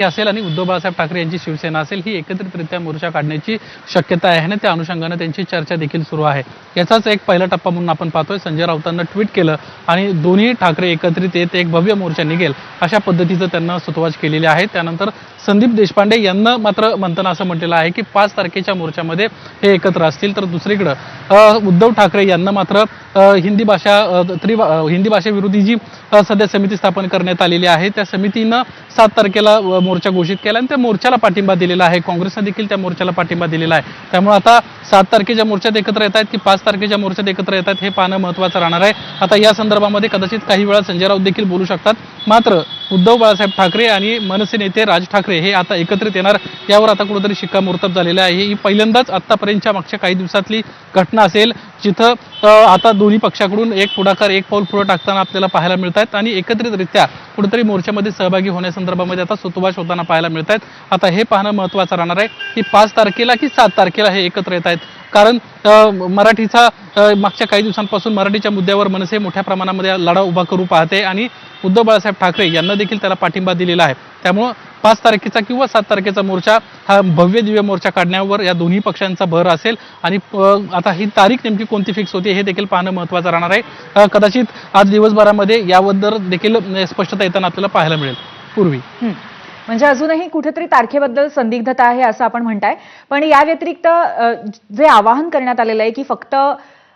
असेल आणि उद्धव बाळासाहेब ठाकरे यांची शिवसेना असेल ही एकत्रितरित्या मोर्चा काढण्याची शक्यता आहे आणि त्या अनुषंगाने त्यांची चर्चा देखील सुरू आहे। याचाच एक पहिला टप्पा म्हणून आपण पाहतोय संजय राऊतांना ट्विट केलं आणि दोन्ही ठाकरे एकत्रित येत एक भव्य मोर्चा निघेल अशा पद्धतीचं त्यांना सुतवाच केलेले आहे। त्यानंतर संदीप देशपांडे यांना मात्र म्हणताना असं म्हटलेलं आहे की 5 तारखेच्या मोर्चामध्ये हे एकत्र असतील। तर दुसरीकडे उद्धव ठाकरे यांना मात्र हिंदी भाषेविरोधी जी सध्या समिती स्थापन करण्यात आलेली आहे त्या समितीनं 7 तारखेला मोर्चा घोषित केला आणि त्या मोर्चाला पाठिंबा दिलेला आहे। काँग्रेसने देखील त्या मोर्चाला पाठिंबा दिलेला आहे। त्यामुळे आता 7 तारखेच्या मोर्चात एकत्र येत आहेत की 5 तारखेच्या मोर्चात एकत्र येत आहेत हे पाहणं महत्त्वाचं राहणार आहे। आता या संदर्भामध्ये कदाचित काही वेळा संजय राऊत देखील बोलू शकतात, मात्र उद्धव बाळासाहेब ठाकरे आणि मनसे नेते राज ठाकरे हे आता एकत्रित येणार यावर आता कुठेतरी शिक्कामोर्तब झालेलं आहे। ही पहिल्यांदाच आतापर्यंतच्या मागच्या काही दिवसातली घटना असेल जिथं आता दोन्ही पक्षाकडून एक पुढाकार एक पाऊल पुढे टाकताना आपल्याला पाहायला मिळत आहेत आणि एकत्रितरित्या कुठेतरी मोर्चामध्ये सहभागी होण्यासंदर्भामध्ये आता सुतवाच होताना पाहायला मिळत आहेत। आता हे पाहणं महत्त्वाचं राहणार आहे की 5 तारखेला की 7 तारखेला हे एकत्र येत आहेत, कारण मराठीचा मागच्या काही दिवसांपासून मराठीच्या मुद्द्यावर मनसे मोठ्या प्रमाणामध्ये लढा उभा करू पाहते आणि उद्धव बाळासाहेब ठाकरे यांना देखील त्याला पाठिंबा दिलेला आहे। त्यामुळे 5 तारखेचा किंवा 7 तारखेचा मोर्चा हा भव्य दिव्य मोर्चा काढण्यावर या दोन्ही पक्षांचा भर असेल आणि आता ही तारीख नेमकी कोणती फिक्स होते हे देखील पाहणं महत्त्वाचं राहणार आहे। कदाचित आज दिवसभरामध्ये याबद्दल देखील स्पष्टता येताना आपल्याला पाहायला मिळेल। पूर्वी म्हणजे अजूनही कुठेतरी तारखेबद्दल संदिग्धता आहे असं आपण म्हणताय, पण या व्यतिरिक्त जे आवाहन करण्यात आलेलं आहे की फक्त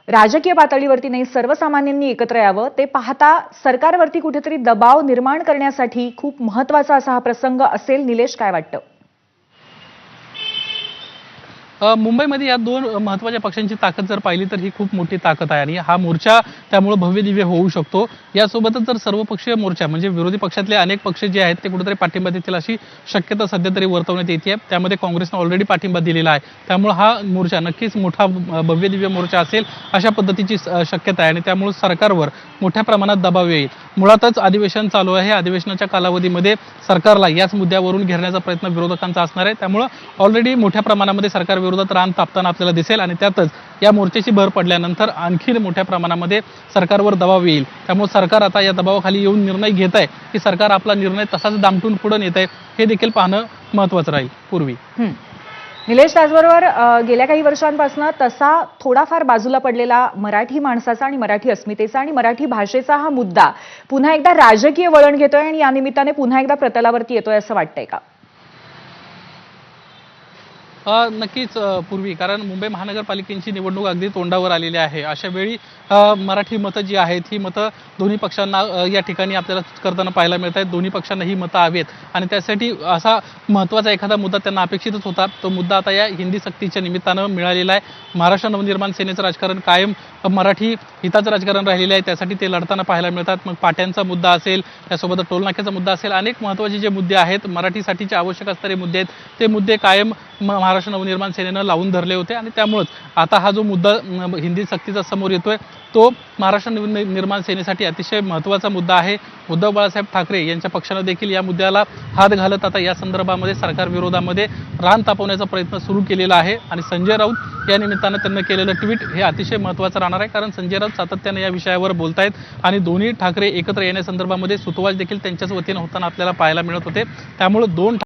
राजकीय पातळीवरती नाही सर्वसामान्यांनी एकत्र यावं, ते पाहता सरकारवरती कुठेतरी दबाव निर्माण करण्यासाठी खूप महत्त्वाचा असा हा प्रसंग असेल। निलेश, काय वाटतं? मुंबईमध्ये या दोन महत्त्वाच्या पक्षांची ताकद जर पाहिली तर ही खूप मोठी ताकद आहे आणि हा मोर्चा त्यामुळे भव्य दिव्य होऊ शकतो। यासोबतच जर सर्वपक्षीय मोर्चा म्हणजे विरोधी पक्षातले अनेक पक्ष जे आहेत ते कुठेतरी पाठिंबा देतील अशी शक्यता सध्या तरी वर्तवण्यात येते। त्यामध्ये काँग्रेसने ऑलरेडी पाठिंबा दिलेला आहे, त्यामुळे हा मोर्चा नक्कीच मोठा भव्य दिव्य मोर्चा असेल अशा पद्धतीची शक्यता आहे आणि त्यामुळे सरकारवर मोठ्या प्रमाणात दबाव येईल। मुळातच अधिवेशन चालू आहे, अधिवेशनाच्या कालावधीमध्ये सरकारला याच मुद्द्यावरून घेरण्याचा प्रयत्न विरोधकांचा असणार आहे। त्यामुळे ऑलरेडी मोठ्या प्रमाणामध्ये सरकार विरोधात रान तापताना आपल्याला दिसेल आणि त्यातच या मोर्चाची भर पडल्यानंतर आणखी मोठ्या प्रमाणामध्ये सरकारवर दबाव येईल। त्यामुळे सरकार आता या दबावाखाली येऊन निर्णय घेत आहे की सरकार आपला निर्णय तसाच दामटून पुढे नेत आहे हे देखील पाहणं महत्त्वाचं राहील। पूर्वी निलेश, त्याचबरोबर गेल्या काही वर्षांपासून तसा थोडाफार बाजूला पडलेला मराठी माणसाचा आणि मराठी अस्मितेचा आणि मराठी भाषेचा हा मुद्दा पुन्हा एकदा राजकीय वळण घेतोय आणि या निमित्ताने पुन्हा एकदा प्रतलावरती येतोय असं वाटतंय का? नक्कीच पूर्वी, कारण मुंबई महानगरपालिकेची निवडणूक अगदी तोंडावर आलेली आहे। अशा वेळी मराठी मतं जी आहेत ही मतं दोन्ही पक्षांना या ठिकाणी आपल्याला करताना पाहायला मिळत आहेत। दोन्ही पक्षांना ही मतं हवीत आणि त्यासाठी असा महत्त्वाचा एखादा मुद्दा त्यांना अपेक्षितच होता। तो मुद्दा आता या हिंदी सक्तीच्या निमित्तानं मिळालेला आहे। महाराष्ट्र नवनिर्माण सेनेचं राजकारण कायम मराठी हिताचं राजकारण राहिलेलं आहे, त्यासाठी ते लढताना पाहायला मिळतात। मग पाट्यांचा मुद्दा असेल, त्यासोबत टोलनाक्याचा मुद्दा असेल, अनेक महत्त्वाचे जे मुद्दे आहेत मराठीसाठीचे आवश्यक असणारे मुद्दे आहेत ते मुद्दे कायम महाराष्ट्र नवनिर्माण सेनेनं लावून धरले होते आणि त्यामुळेच आता हा जो मुद्दा हिंदी सक्तीचा समोर येतोय तो महाराष्ट्र निर्माण सेनेसाठी अतिशय महत्त्वाचा मुद्दा आहे। उद्धव बाळासाहेब ठाकरे यांच्या पक्षानं देखील या मुद्द्याला हात घालत आता या संदर्भामध्ये सरकार विरोधामध्ये रान तापवण्याचा प्रयत्न सुरू केलेला आहे आणि संजय राऊत या निमित्तानं त्यांनी केलेलं ट्विट हे अतिशय महत्त्वाचं राहणार आहे, कारण संजय राऊत सातत्याने या विषयावर बोलतायत आणि दोन्ही ठाकरे एकत्र येण्यासंदर्भामध्ये सुतवाच देखील त्यांच्याच वतीनं होताना आपल्याला पाहायला मिळत होते। त्यामुळे दोन